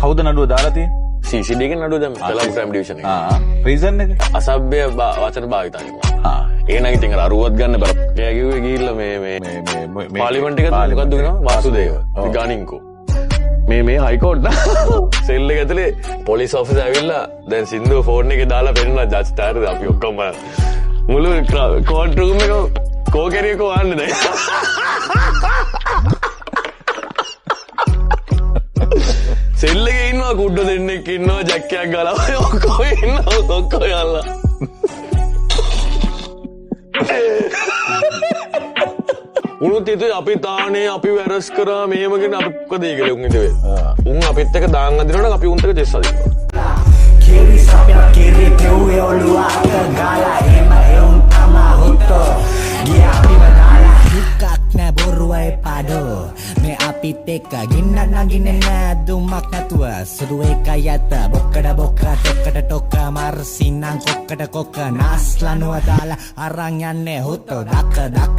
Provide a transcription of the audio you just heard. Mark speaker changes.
Speaker 1: කවුද නඩුව දාලා තියෙන්නේ?
Speaker 2: CCD එකේ නඩුව දැන් කලම් ක්‍රයිම් ඩිවිෂන් එක.
Speaker 1: රීසන් එක
Speaker 2: අසභ්‍ය වචන භාවිතා කරනවා. ඒක නම් ඉතින් අර අරුවත් ගන්න බර. එයා කිව්වේ ගිහිල්ලා මේ පාර්ලිමේන්තු එකට මොකද්ද කියනවා වාසුදේව. ගානින්කෝ. මේ හයිකෝට් සෙල් එක ඇතුලේ පොලිස් ඔෆිස් ඇවිල්ලා දැන් සින්දුව ෆෝන් එකේ දාලා පෙන්නනවා ජජ් ටාරද අපි ඔක්කොම මුළු කෝට් රූම් එක කෝකරියකෝ වන්නේ දැන්. සෙල් එකේ ඉන්නවා කුඩ දෙන්නෙක් ඉන්නවා ජැක්කයක් ගාලා ඔක්කොම ඉන්නවා ඔක්කොම යල්ලා. උනුත් හිතුවේ අපි තානේ අපි වැරස් කරා මෙහෙම කියන අපි මොකද ඒ කියලා උන් හිතුවේ. උන් අපිත් එක දාන් අදිනවා නම් අපි උන්ට දෙස් අදිනවා.
Speaker 3: Kiri sapia kiri pewe oluat gala ema eun tama hutto dia api badala dukak na boruai pado me apit ekka ginnak nagine na dumak natuwa suduwe kayata bokkada bokka tokkada tokka marsinan kokkada kokka nas lanuwa dala aran yanne hutto dakka dakka